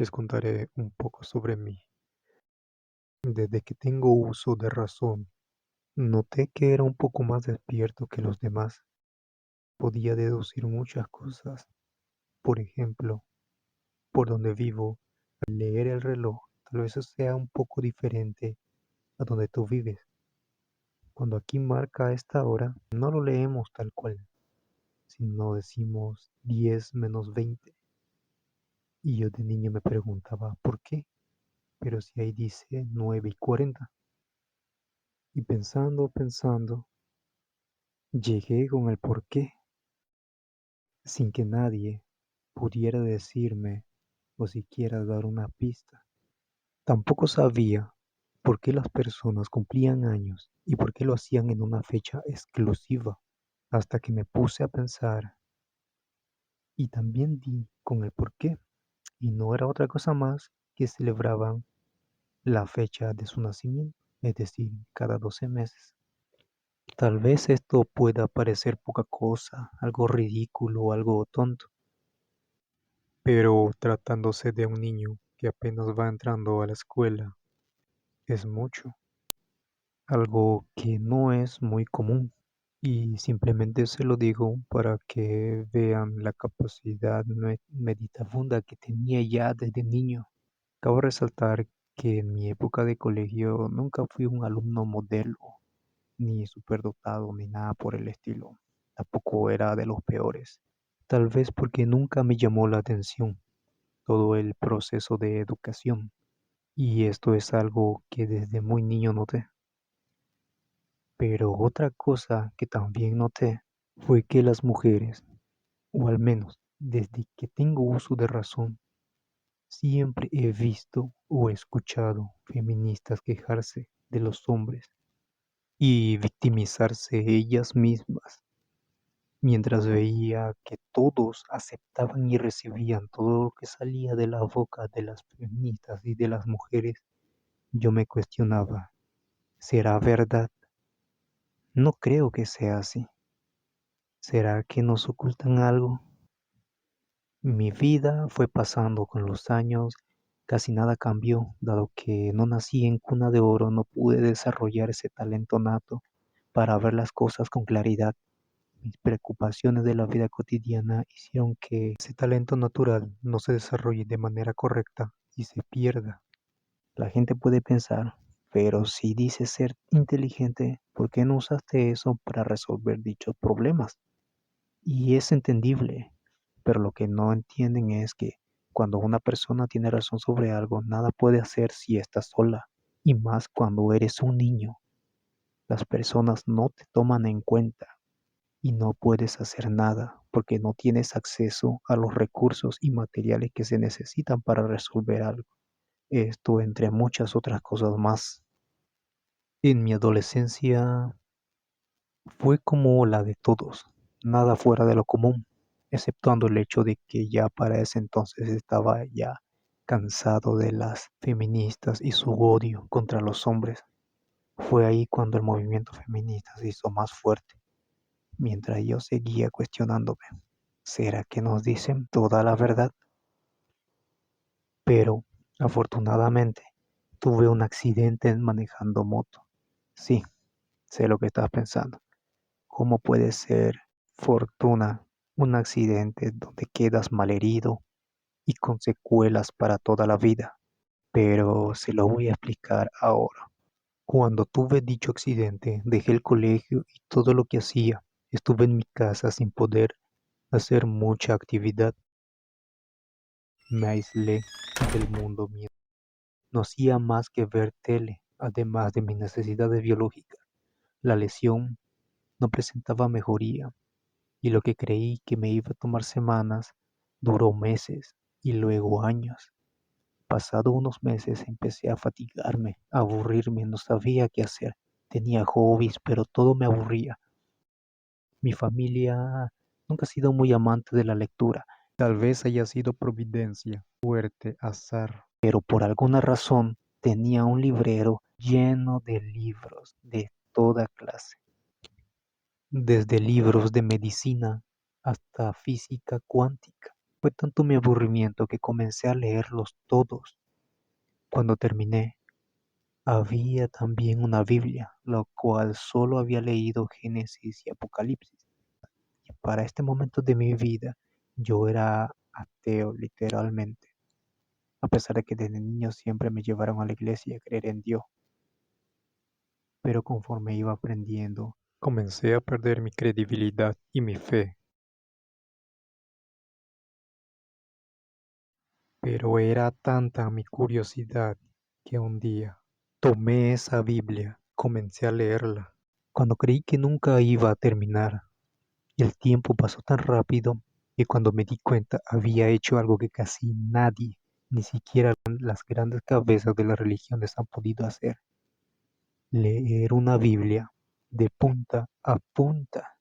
les contaré un poco sobre mí. Desde que tengo uso de razón, noté que era un poco más despierto que los demás. Podía deducir muchas cosas. Por ejemplo, por donde vivo, al leer el reloj, tal vez sea un poco diferente a donde tú vives. Cuando aquí marca esta hora, no lo leemos tal cual, sino decimos 10 menos 20. Y yo de niño me preguntaba, ¿por qué? Pero si ahí dice 9:40. Y pensando, llegué con el porqué, sin que nadie pudiera decirme o siquiera dar una pista. Tampoco sabía por qué las personas cumplían años y por qué lo hacían en una fecha exclusiva, hasta que me puse a pensar y también di con el porqué, y no era otra cosa más que celebraban la fecha de su nacimiento, es decir, cada 12 meses. Tal vez esto pueda parecer poca cosa, algo ridículo o algo tonto, pero tratándose de un niño que apenas va entrando a la escuela, es mucho, algo que no es muy común. Y simplemente se lo digo para que vean la capacidad meditabunda que tenía ya desde niño. Cabe resaltar que en mi época de colegio nunca fui un alumno modelo, ni superdotado, ni nada por el estilo. Tampoco era de los peores. Tal vez porque nunca me llamó la atención todo el proceso de educación. Y esto es algo que desde muy niño noté. Pero otra cosa que también noté fue que las mujeres, o al menos desde que tengo uso de razón, siempre he visto o escuchado feministas quejarse de los hombres y victimizarse ellas mismas, mientras veía que todos aceptaban y recibían todo lo que salía de la boca de las feministas y de las mujeres. Yo me cuestionaba, ¿será verdad? No creo que sea así. ¿Será que nos ocultan algo? Mi vida fue pasando con los años, casi nada cambió, dado que no nací en cuna de oro, no pude desarrollar ese talento nato para ver las cosas con claridad. Mis preocupaciones de la vida cotidiana hicieron que ese talento natural no se desarrolle de manera correcta y se pierda. La gente puede pensar, pero si dices ser inteligente, ¿por qué no usaste eso para resolver dichos problemas? Y es entendible, pero lo que no entienden es que cuando una persona tiene razón sobre algo, nada puede hacer si está sola, y más cuando eres un niño. Las personas no te toman en cuenta y no puedes hacer nada porque no tienes acceso a los recursos y materiales que se necesitan para resolver algo. Esto entre muchas otras cosas más. En mi adolescencia fue como la de todos, nada fuera de lo común, exceptuando el hecho de que ya para ese entonces estaba ya cansado de las feministas y su odio contra los hombres. Fue ahí cuando el movimiento feminista se hizo más fuerte, mientras yo seguía cuestionándome, ¿será que nos dicen toda la verdad? Pero, afortunadamente, tuve un accidente manejando moto. Sí, sé lo que estás pensando. ¿Cómo puede ser fortuna un accidente donde quedas malherido y con secuelas para toda la vida? Pero se lo voy a explicar ahora. Cuando tuve dicho accidente, dejé el colegio y todo lo que hacía. Estuve en mi casa sin poder hacer mucha actividad. Me aislé del mundo mío. No hacía más que ver tele, además de mis necesidades biológicas. La lesión no presentaba mejoría y lo que creí que me iba a tomar semanas duró meses y luego años. Pasado unos meses empecé a fatigarme, a aburrirme, no sabía qué hacer. Tenía hobbies, pero todo me aburría. Mi familia nunca ha sido muy amante de la lectura. Tal vez haya sido providencia, suerte, azar. Pero por alguna razón tenía un librero lleno de libros de toda clase, desde libros de medicina hasta física cuántica. Fue tanto mi aburrimiento que comencé a leerlos todos. Cuando terminé, había también una Biblia, la cual solo había leído Génesis y Apocalipsis. Y para este momento de mi vida, yo era ateo literalmente, a pesar de que desde niño siempre me llevaron a la iglesia a creer en Dios. Pero conforme iba aprendiendo, comencé a perder mi credibilidad y mi fe. Pero era tanta mi curiosidad que un día tomé esa Biblia, comencé a leerla. Cuando creí que nunca iba a terminar, el tiempo pasó tan rápido que cuando me di cuenta había hecho algo que casi nadie, ni siquiera las grandes cabezas de las religiones han podido hacer: leer una Biblia de punta a punta.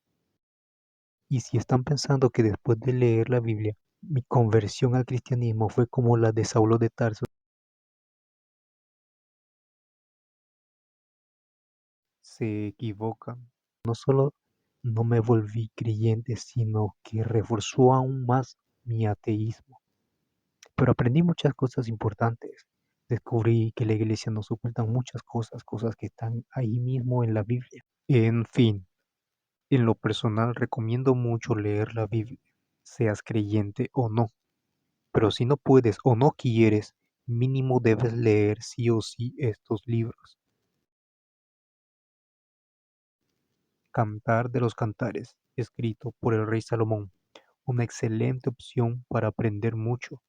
Y si están pensando que después de leer la Biblia, mi conversión al cristianismo fue como la de Saulo de Tarso, se equivocan. No solo no me volví creyente, sino que reforzó aún más mi ateísmo. Pero aprendí muchas cosas importantes. Descubrí que la iglesia nos oculta muchas cosas, cosas que están ahí mismo en la Biblia. En fin, en lo personal recomiendo mucho leer la Biblia, seas creyente o no. Pero si no puedes o no quieres, mínimo debes leer sí o sí estos libros. Cantar de los Cantares, escrito por el rey Salomón, una excelente opción para aprender mucho.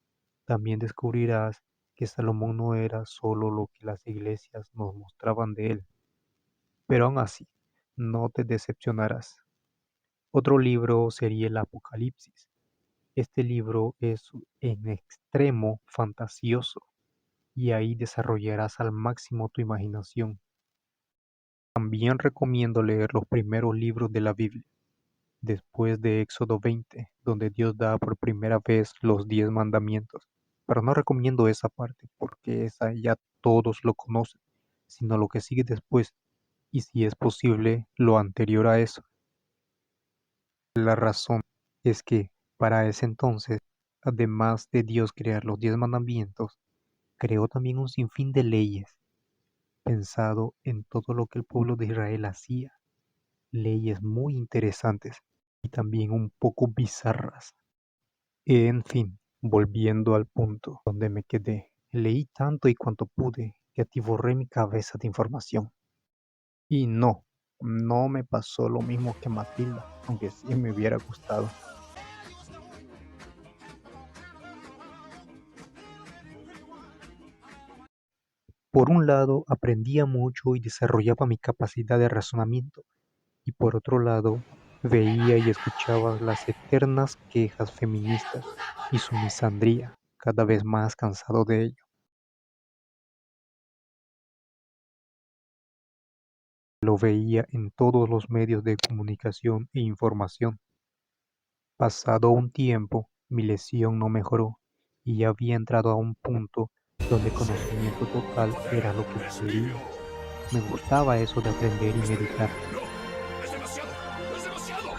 También descubrirás que Salomón no era solo lo que las iglesias nos mostraban de él, pero aún así, no te decepcionarás. Otro libro sería el Apocalipsis. Este libro es en extremo fantasioso y ahí desarrollarás al máximo tu imaginación. También recomiendo leer los primeros libros de la Biblia, después de Éxodo 20, donde Dios da por primera vez los 10 mandamientos. Pero no recomiendo esa parte porque esa ya todos lo conocen, sino lo que sigue después y si es posible lo anterior a eso. La razón es que para ese entonces, además de Dios crear los 10 mandamientos, creó también un sinfín de leyes, pensado en todo lo que el pueblo de Israel hacía, leyes muy interesantes y también un poco bizarras. En fin, volviendo al punto donde me quedé, leí tanto y cuanto pude que atiborré mi cabeza de información. Y no, no me pasó lo mismo que Matilda, aunque sí me hubiera gustado. Por un lado, aprendía mucho y desarrollaba mi capacidad de razonamiento, y por otro lado, veía y escuchaba las eternas quejas feministas y su misandría, cada vez más cansado de ello. Lo veía en todos los medios de comunicación e información. Pasado un tiempo, mi lesión no mejoró y ya había entrado a un punto donde conocimiento total era lo que me quería. Me gustaba eso de aprender y meditar. ¡Es demasiado! ¡Es demasiado!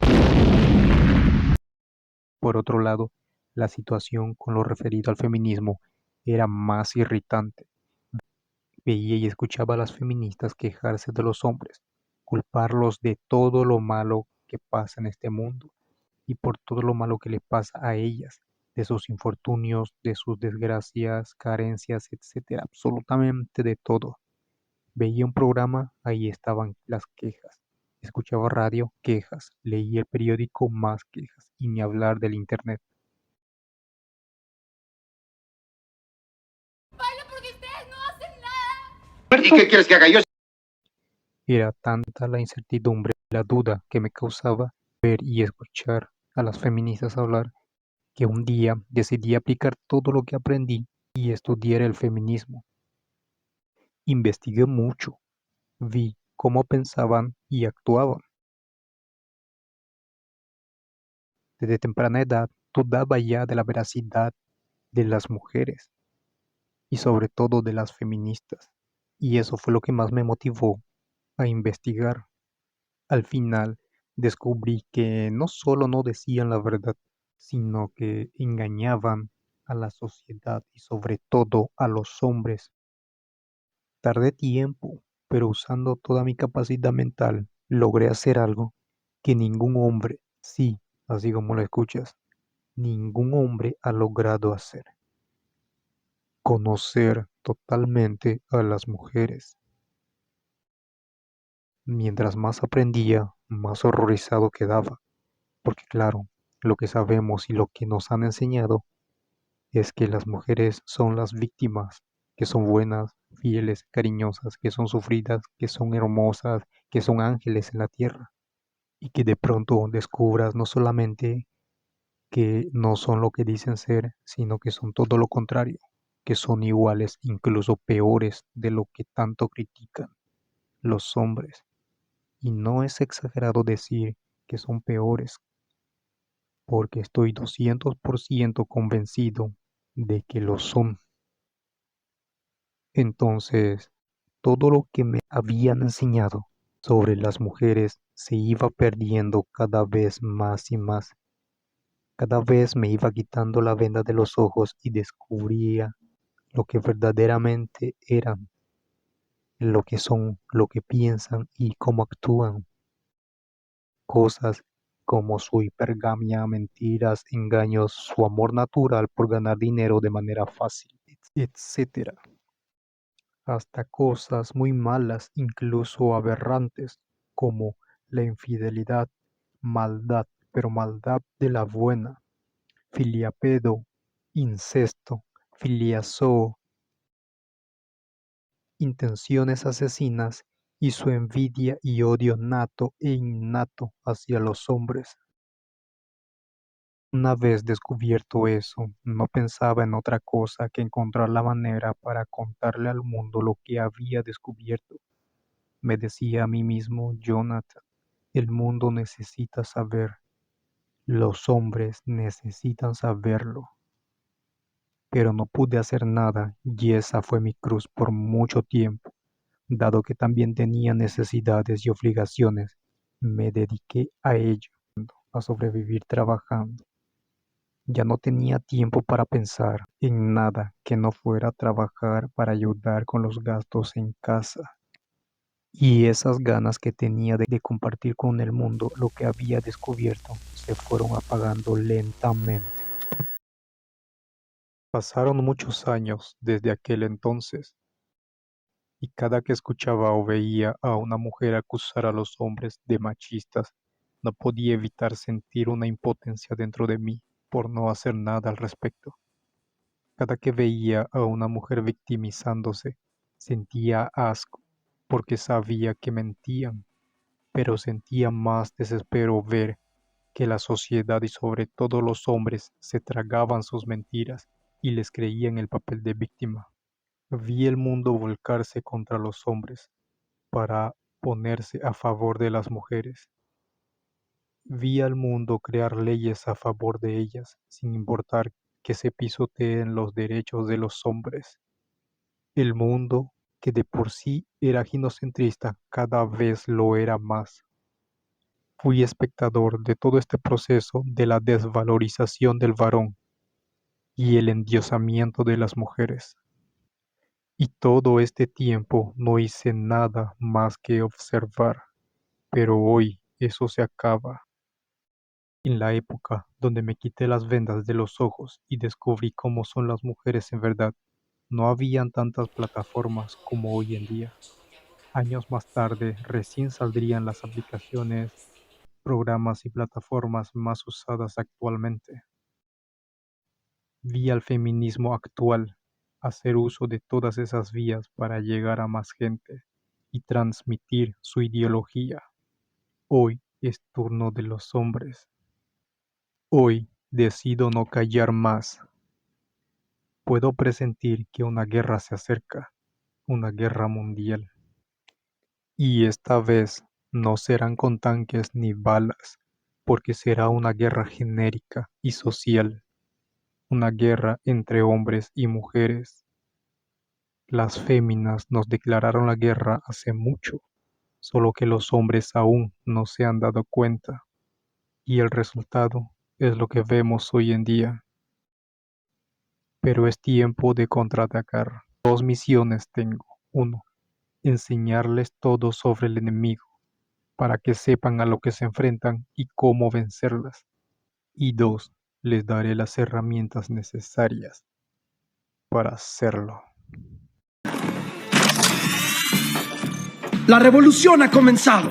¡No! Por otro lado, la situación con lo referido al feminismo era más irritante. Veía y escuchaba a las feministas quejarse de los hombres, culparlos de todo lo malo que pasa en este mundo y por todo lo malo que le pasa a ellas, de sus infortunios, de sus desgracias, carencias, etcétera, absolutamente de todo. Veía un programa, ahí estaban las quejas. Escuchaba radio, quejas. Leía el periódico, más quejas. Y ni hablar del internet. ¡Baila porque ustedes no hacen nada! ¿Y qué quieres que haga yo? Era tanta la incertidumbre, la duda que me causaba ver y escuchar a las feministas hablar, que un día decidí aplicar todo lo que aprendí y estudiar el feminismo. Investigué mucho, vi cómo pensaban y actuaban. Desde temprana edad dudaba ya de la veracidad de las mujeres y sobre todo de las feministas. Y eso fue lo que más me motivó a investigar. Al final descubrí que no solo no decían la verdad, sino que engañaban a la sociedad y sobre todo a los hombres. Tardé tiempo, pero usando toda mi capacidad mental, logré hacer algo que ningún hombre, sí, así como lo escuchas, ningún hombre ha logrado hacer: conocer totalmente a las mujeres. Mientras más aprendía, más horrorizado quedaba, porque claro, lo que sabemos y lo que nos han enseñado es que las mujeres son las víctimas, que son buenas, fieles, cariñosas, que son sufridas, que son hermosas, que son ángeles en la tierra, y que de pronto descubras no solamente que no son lo que dicen ser, sino que son todo lo contrario, que son iguales, incluso peores de lo que tanto critican los hombres. Y no es exagerado decir que son peores, porque estoy 200% convencido de que lo son. Entonces, todo lo que me habían enseñado sobre las mujeres se iba perdiendo cada vez más y más. Cada vez me iba quitando la venda de los ojos y descubría lo que verdaderamente eran, lo que son, lo que piensan y cómo actúan. Cosas como su hipergamia, mentiras, engaños, su amor natural por ganar dinero de manera fácil, etcétera. Hasta cosas muy malas, incluso aberrantes, como la infidelidad, maldad, pero maldad de la buena, filiapedo, incesto, filiazoo, intenciones asesinas y su envidia y odio nato e innato hacia los hombres. Una vez descubierto eso, no pensaba en otra cosa que encontrar la manera para contarle al mundo lo que había descubierto. Me decía a mí mismo: Jonathan, el mundo necesita saber, los hombres necesitan saberlo. Pero no pude hacer nada y esa fue mi cruz por mucho tiempo. Dado que también tenía necesidades y obligaciones, me dediqué a ello, a sobrevivir trabajando. Ya no tenía tiempo para pensar en nada que no fuera trabajar para ayudar con los gastos en casa. Y esas ganas que tenía de compartir con el mundo lo que había descubierto se fueron apagando lentamente. Pasaron muchos años desde aquel entonces, y cada que escuchaba o veía a una mujer acusar a los hombres de machistas, no podía evitar sentir una impotencia dentro de mí por no hacer nada al respecto. Cada que veía a una mujer victimizándose, sentía asco, porque sabía que mentían, pero sentía más desespero ver que la sociedad y sobre todo los hombres se tragaban sus mentiras y les creían el papel de víctima. Vi el mundo volcarse contra los hombres para ponerse a favor de las mujeres. Vi al mundo crear leyes a favor de ellas, sin importar que se pisoteen los derechos de los hombres. El mundo, que de por sí era ginocentrista, cada vez lo era más. Fui espectador de todo este proceso de la desvalorización del varón y el endiosamiento de las mujeres. Y todo este tiempo no hice nada más que observar. Pero hoy eso se acaba. En la época donde me quité las vendas de los ojos y descubrí cómo son las mujeres en verdad, no habían tantas plataformas como hoy en día. Años más tarde, recién saldrían las aplicaciones, programas y plataformas más usadas actualmente. Vi al feminismo actual hacer uso de todas esas vías para llegar a más gente y transmitir su ideología. Hoy es turno de los hombres. Hoy decido no callar más. Puedo presentir que una guerra se acerca, una guerra mundial. Y esta vez no serán con tanques ni balas, porque será una guerra genérica y social, una guerra entre hombres y mujeres. Las féminas nos declararon la guerra hace mucho, solo que los hombres aún no se han dado cuenta, y el resultado es lo que vemos hoy en día. Pero es tiempo de contraatacar. Dos misiones tengo. Uno, enseñarles todo sobre el enemigo, para que sepan a lo que se enfrentan y cómo vencerlas. Y dos, les daré las herramientas necesarias para hacerlo. La revolución ha comenzado.